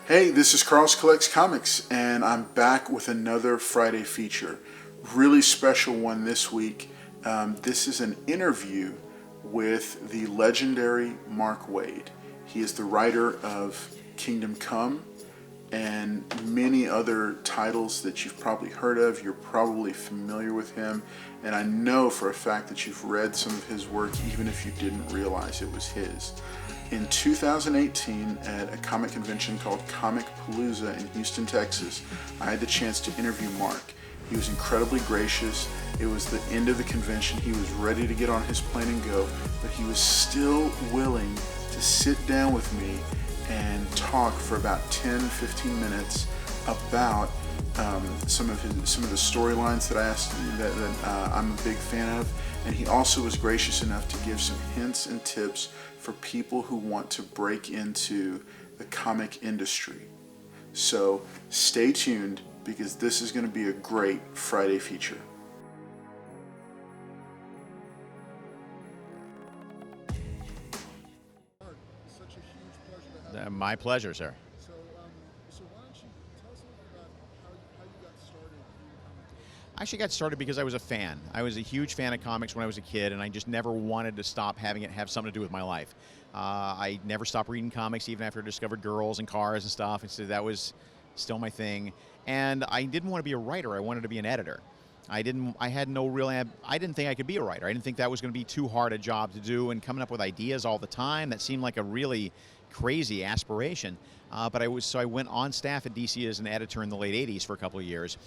Hey, this is Carl's Collects Comics, and I'm back with another Friday feature. Really special one this week. This is an interview with the legendary Mark Waid. He is the writer of Kingdom Come and many other titles that you've probably heard of. You're probably familiar with him, and I know for a fact that you've read some of his work even if you didn't realize it was his. In 2018, at a comic convention called Comicpalooza in Houston, Texas, I had the chance to interview Mark. He was incredibly gracious. It was the end of the convention. He was ready to get on his plane and go, but he was still willing to sit down with me and talk for about 10-15 minutes about some of the storylines that I'm a big fan of, and he also was gracious enough to give some hints and tips for people who want to break into the comic industry. So stay tuned, because this is going to be a great Friday feature. My pleasure, sir. So why don't you tell us a little bit about how you got started reading comics? I actually got started because I was a fan. I was a huge fan of comics when I was a kid, and I just never wanted to stop having it have something to do with my life. I never stopped reading comics even after I discovered girls and cars and stuff, and so that was still my thing. And I didn't want to be a writer. I wanted to be an editor. I didn't think I could be a writer. I didn't think that was going to be too hard a job to do, and coming up with ideas all the time, that seemed like a really crazy aspiration. So I went on staff at DC as an editor in the late 80s for a couple of years.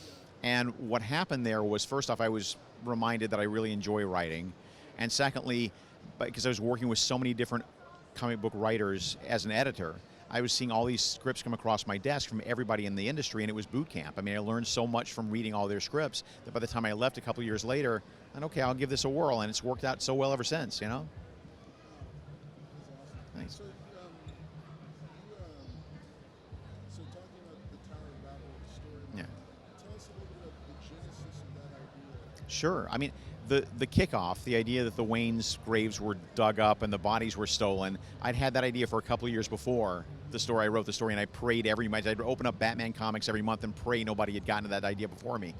And what happened there was, first off, I was reminded that I really enjoy writing. And secondly, because I was working with so many different comic book writers as an editor, I was seeing all these scripts come across my desk from everybody in the industry, and it was boot camp. I mean, I learned so much from reading all their scripts that by the time I left a couple of years later, I thought, okay, I'll give this a whirl, and it's worked out so well ever since, you know? Nice. So talking about the Tower of Babel story, Yeah. tell us a little bit of the genesis of that idea. Sure. I mean, the kickoff, the idea that the Waynes' graves were dug up and the bodies were stolen, I'd had that idea for a couple of years before the story. I wrote the story, and I prayed every month. I'd open up Batman comics every month and pray nobody had gotten to that idea before me.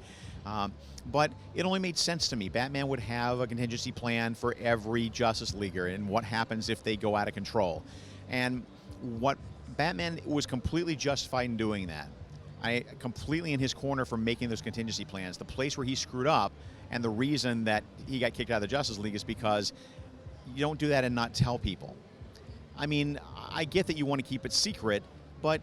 But it only made sense to me. Batman would have a contingency plan for every Justice Leaguer and what happens if they go out of control. And what Batman was completely justified in doing that. I completely in his corner for making those contingency plans. The place where he screwed up, and the reason that he got kicked out of the Justice League, is because you don't do that and not tell people. I mean, I get that you want to keep it secret, but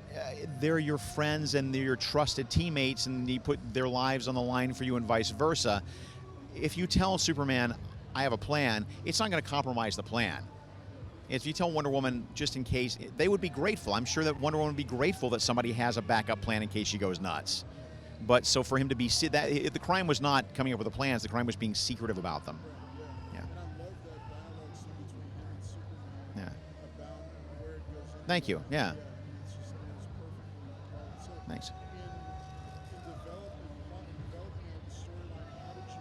they're your friends and they're your trusted teammates, and you put their lives on the line for you and vice versa. If you tell Superman, I have a plan, it's not going to compromise the plan. If you tell Wonder Woman, just in case, they would be grateful. I'm sure that Wonder Woman would be grateful that somebody has a backup plan in case she goes nuts. But so for him to be the crime was not coming up with the plans. The crime was being secretive about them. Yeah. And I love that dialogue scene between him and Superman. Yeah. About where it goes into. Thank you. Yeah. It's just, it's perfectly done. So Thanks. in developing the storyline, how did you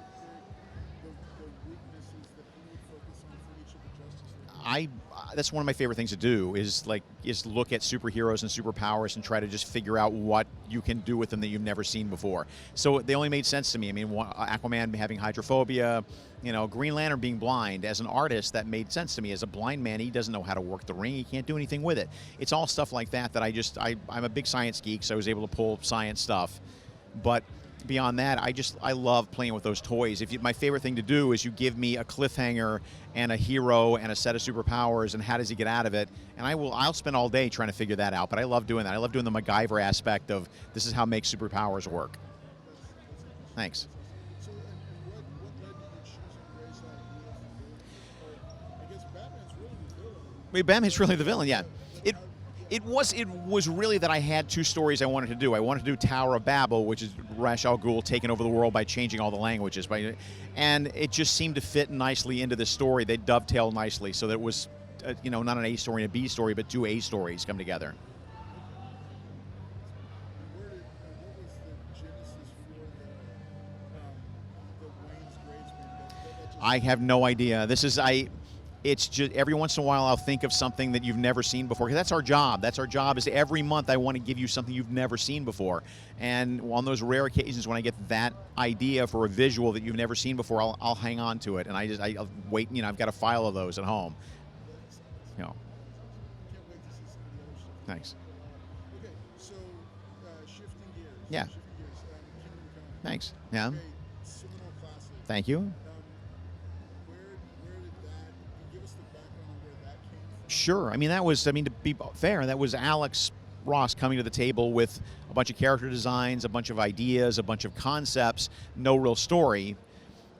pick the weaknesses that he would focus on for each of the Justice League? That's one of my favorite things to do is look at superheroes and superpowers and try to just figure out what you can do with them that you've never seen before. So they only made sense to me. I mean, Aquaman having hydrophobia, Green Lantern being blind. As an artist, that made sense to me. As a blind man, he doesn't know how to work the ring. He can't do anything with it. It's all stuff like that I'm a big science geek, so I was able to pull science stuff. But beyond that, I love playing with those toys. My favorite thing to do is you give me a cliffhanger and a hero and a set of superpowers, and how does he get out of it? And I'll spend all day trying to figure that out. But I love doing that. I love doing the MacGyver aspect of this is how make superpowers work. Thanks. So, and what led you to choosing Ra's al Ghul? I guess Batman's really the villain. Batman's really the villain, yeah. It was really that I had two stories I wanted to do. I wanted to do Tower of Babel, which is Ra's al Ghul taking over the world by changing all the languages. And it just seemed to fit nicely into the story. They dovetailed nicely, so that it was, not an A story and a B story, but two A stories come together. What was the genesis for the Wayne's graves being dug? I have no idea. it's just every once in a while I'll think of something that you've never seen before. 'Cause that's our job. That's our job. Is every month I want to give you something you've never seen before. And on those rare occasions when I get that idea for a visual that you've never seen before, I'll hang on to it, and I'll wait. I've got a file of those at home. You know. Can't wait to see some of the other stuff. Thanks. Okay, so shifting gears. Yeah. Shifting gears. Kingdom Come. Thanks. Yeah. Okay, seminal classic. Thank you. Where did that? Can you give us the background on where that came from? Sure. I mean, that was, to be fair, that was Alex Ross coming to the table with a bunch of character designs, a bunch of ideas, a bunch of concepts, no real story,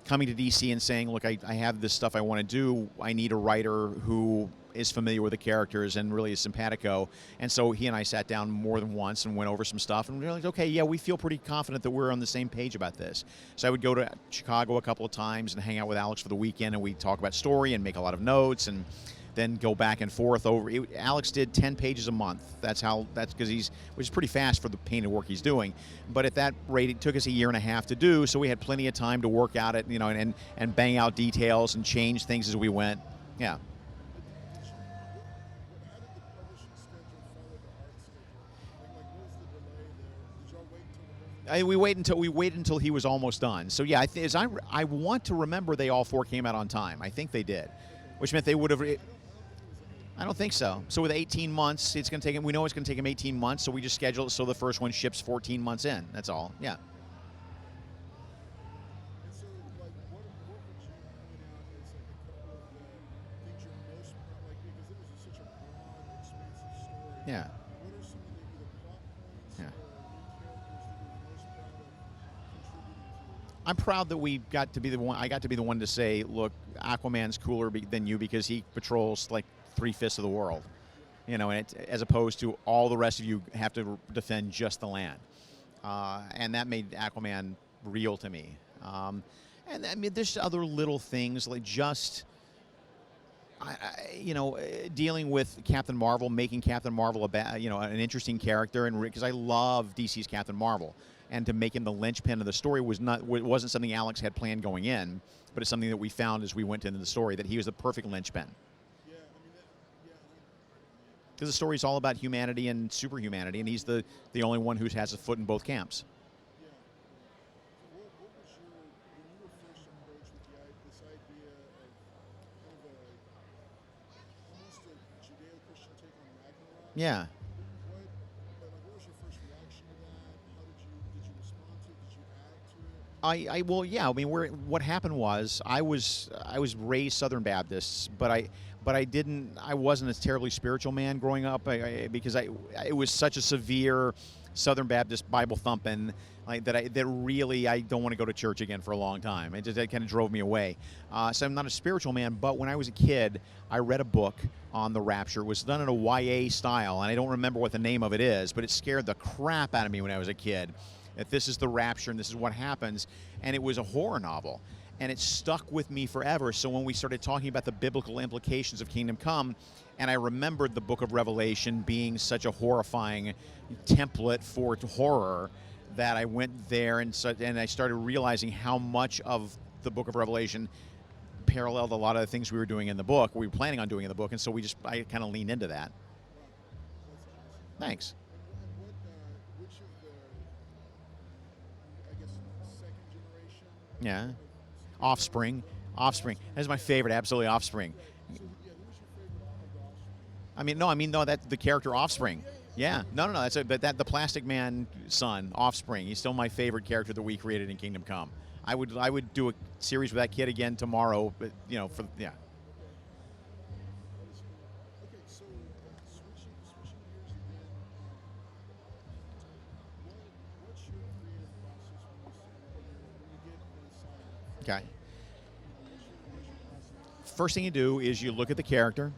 coming to DC and saying, look, I have this stuff I want to do. I need a writer who is familiar with the characters and really is simpatico. And so he and I sat down more than once and went over some stuff, and we were like, okay, yeah, we feel pretty confident that we're on the same page about this. So I would go to Chicago a couple of times and hang out with Alex for the weekend, and we'd talk about story and make a lot of notes, and then go back and forth over. Alex did 10 pages a month. That's because which is pretty fast for the painted work he's doing. But at that rate, it took us a year and a half to do, so we had plenty of time to work out it, and bang out details and change things as we went. Yeah. How did the publishing schedule follow the art schedule? Like what was the delay there? Did y'all wait until the whole thing? We waited until he was almost done. So yeah, I want to remember they all four came out on time. I think they did, which meant they would have. I don't think so. So with 18 months, it's going to take him. We know it's going to take him 18 months, so we just schedule it so the first one ships 14 months in. That's all. Yeah. And so, like, what would you point out as like a couple of the things you're most proud, like because it was such a broad, expansive story. Yeah. What are some of the either plot points Yeah. or new characters that you're most proud of contributing to? I'm proud that we got to be the one. I got to be the one to say, look, Aquaman's cooler than you because he patrols like 3/5 of the world, and as opposed to all the rest of you have to defend just the land, and that made Aquaman real to me. And I mean, there's other little things like just, dealing with Captain Marvel, making Captain Marvel an interesting character, and because I love DC's Captain Marvel. And to make him the linchpin of the story wasn't something Alex had planned going in, but it's something that we found as we went into the story, that he was the perfect linchpin. Yeah, I mean, Because the story's all about humanity and superhumanity, and he's the only one who has a foot in both camps. yeah. What was your when you were first approached with this idea of kind of almost a Judeo-Christian take on Ragnarok? Yeah. What was your first reaction to that? How did you respond to it? Did you add to it? Well, yeah. I mean, what happened was I was raised Southern Baptist, but I wasn't a terribly spiritual man growing up because it was such a severe Southern Baptist Bible thumping that really I don't want to go to church again for a long time. It kind of drove me away. So I'm not a spiritual man, but when I was a kid, I read a book on the Rapture. It was done in a YA style, and I don't remember what the name of it is, but it scared the crap out of me when I was a kid. That this is the Rapture and this is what happens, and it was a horror novel. And it stuck with me forever. So when we started talking about the biblical implications of Kingdom Come, and I remembered the book of Revelation being such a horrifying template for horror, that I went there and I started realizing how much of the book of Revelation paralleled a lot of the things we were doing in the book, we were planning on doing in the book, and so I kind of leaned into that. Thanks. And which of the, I guess, second generation? Yeah. Offspring. That's my favorite, absolutely Offspring. So, yeah, who was your favorite of the Offspring? No, that's the character Offspring. Yeah, no, but the Plastic Man son, Offspring. He's still my favorite character that we created in Kingdom Come. I would do a series with that kid again tomorrow, but yeah. Okay, so switching gears again, what's your creative process when you get an assignment? Okay. What's your process? First thing you do is you look at the character,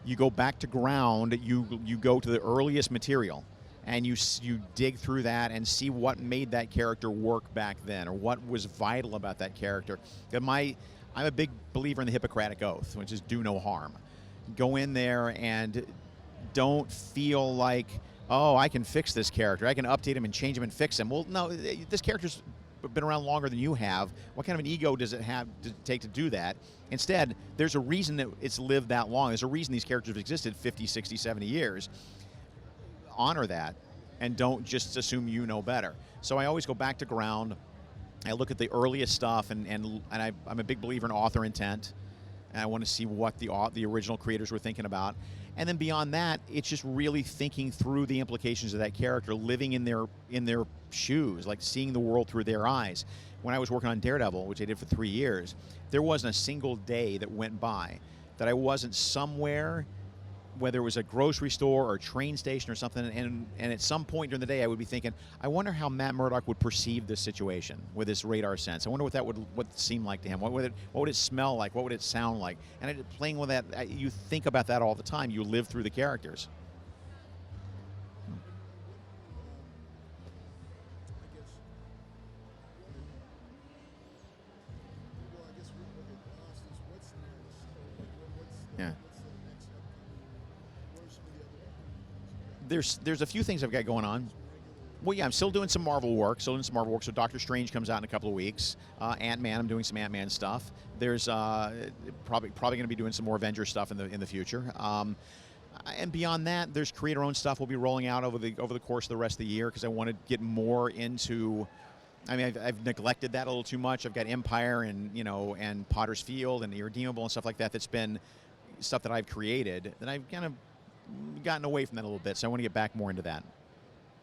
you go back to ground, you go to the earliest material, and you dig through that and see what made that character work back then, or what was vital about that character. I'm a big believer in the Hippocratic Oath, which is do no harm. Go in there and don't feel like, oh, I can fix this character. I can update him and change him and fix him. Well, no, this character's been around longer than you have. What kind of an ego does it have to take to do that? Instead, there's a reason that it's lived that long. There's a reason these characters have existed 50, 60, 70 years. Honor that, and don't just assume you know better. So I always go back to ground. I look at the earliest stuff, and I'm a big believer in author intent, and I want to see what the original creators were thinking about. And then beyond that, it's just really thinking through the implications of that character, living in their shoes, like seeing the world through their eyes. When I was working on Daredevil, which I did for 3 years, there wasn't a single day that went by that I wasn't somewhere, whether it was a grocery store or a train station or something, and at some point during the day I would be thinking, I wonder how Matt Murdock would perceive this situation with his radar sense. I wonder what that would seem like to him. What would it smell like? What would it sound like? And playing with that, you think about that all the time. You live through the characters. Yeah. There's a few things I've got going on. Well, yeah, I'm still doing some Marvel work. So Doctor Strange comes out in a couple of weeks. Ant-Man, I'm doing some Ant-Man stuff. There's probably going to be doing some more Avenger stuff in the future. And beyond that, there's creator-owned stuff we'll be rolling out over the course of the rest of the year, because I want to get more into. I mean, I've neglected that a little too much. I've got Empire and Potter's Field and Irredeemable and stuff like that. That's been stuff that I've created that I've kind of gotten away from that a little bit. So I want to get back more into that.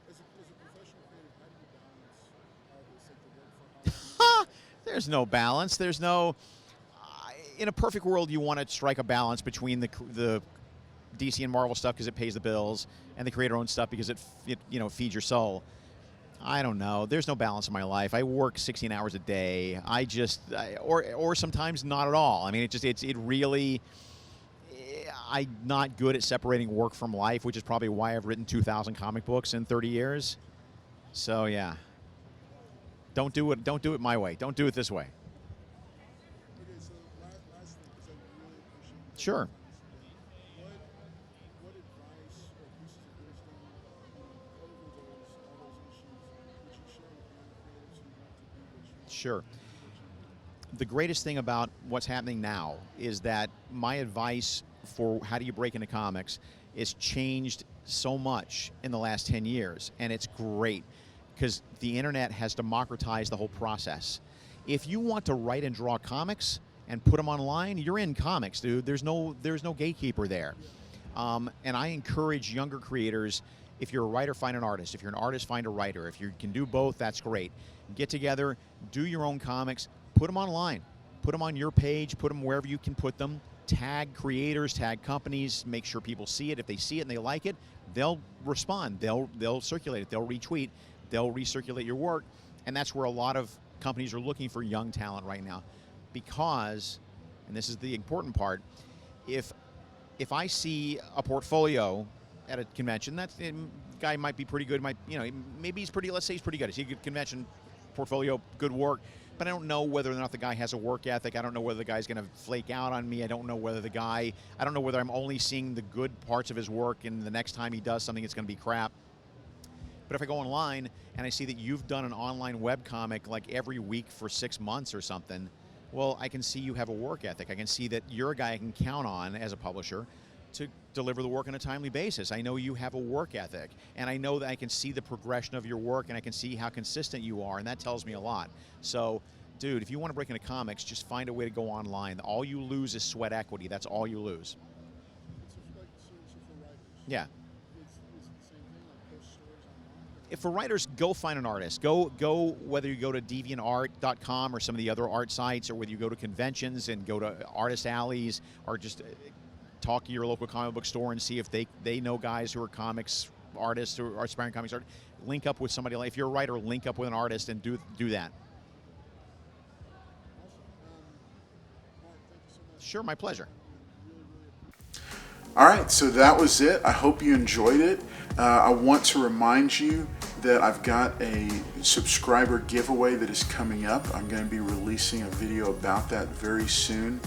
As a professional creative, how do you balance all this, like the work for There's no balance. There's no. In a perfect world, you want to strike a balance between the DC and Marvel stuff because it pays the bills, and the creator-owned stuff because it feeds your soul. I don't know. There's no balance in my life. I work 16 hours a day. Or sometimes not at all. I mean, it really. I'm not good at separating work from life, which is probably why I've written 2,000 comic books in 30 years. So yeah, don't do it my way. Don't do it this way. Okay, so last thing, because I really appreciate that. Sure. What advice or pieces of wisdom over all those issues would you share with young creatives who want to be what you want? Sure. The greatest thing about what's happening now is that my advice for how do you break into comics is changed so much in the last 10 years, and it's great because the internet has democratized the whole process. If you want to write and draw comics and put them online, you're in comics, dude. There's no gatekeeper there. And I encourage younger creators, if you're a writer, find an artist. If you're an artist, find a writer. If you can do both, that's great. Get together, do your own comics, put them online. Put them on your page, put them wherever you can put them. Tag creators, tag companies, make sure people see it. If they see it and they like it, they'll respond. They'll circulate it. They'll retweet. They'll recirculate your work. And that's where a lot of companies are looking for young talent right now. Because, and this is the important part, if I see a portfolio at a convention, that guy might be pretty good, maybe he's pretty, let's say he's pretty good. He's a good convention portfolio, good work. But I don't know whether or not the guy has a work ethic. I don't know whether the guy's going to flake out on me. I don't know whether I'm only seeing the good parts of his work, and the next time he does something, it's going to be crap. But if I go online and I see that you've done an online webcomic like every week for 6 months or something, well, I can see you have a work ethic. I can see that you're a guy I can count on as a publisher to deliver the work on a timely basis. I know you have a work ethic, and I know that I can see the progression of your work, and I can see how consistent you are, and that tells me a lot. So, dude, if you want to break into comics, just find a way to go online. All you lose is sweat equity. That's all you lose. So for writers. Yeah. Is it the same thing, like post stories online? If for writers, go find an artist. Go whether you go to deviantart.com or some of the other art sites, or whether you go to conventions and go to artist alleys, or just talk to your local comic book store and see if they know guys who are comics artists or aspiring comics artists. Link up with somebody. If you're a writer, link up with an artist and do that. Mark, thank you so much. Sure, my pleasure. All right, so that was it. I hope you enjoyed it. I want to remind you that I've got a subscriber giveaway that is coming up. I'm going to be releasing a video about that very soon.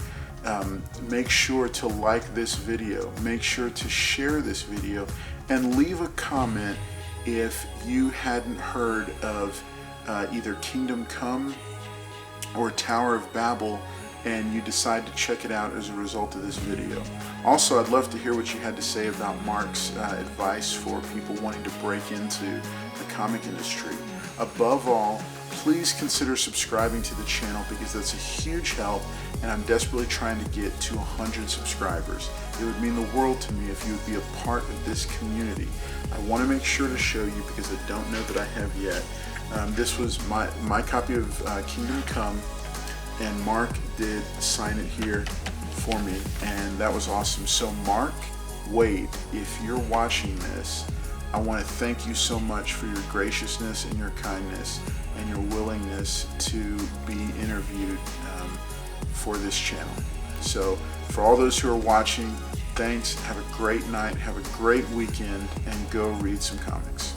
Make sure to like this video, make sure to share this video, and leave a comment if you hadn't heard of either Kingdom Come or Tower of Babel, and you decide to check it out as a result of this video. Also, I'd love to hear what you had to say about Mark's advice for people wanting to break into the comic industry. Above all, please consider subscribing to the channel because that's a huge help, and I'm desperately trying to get to 100 subscribers. It would mean the world to me if you would be a part of this community. I want to make sure to show you, because I don't know that I have yet. This was my copy of Kingdom Come, and Mark did sign it here for me, and that was awesome. So Mark Waid, if you're watching this, I want to thank you so much for your graciousness and your kindness and your willingness to be interviewed for this channel. So for all those who are watching, thanks, have a great night, have a great weekend, and go read some comics.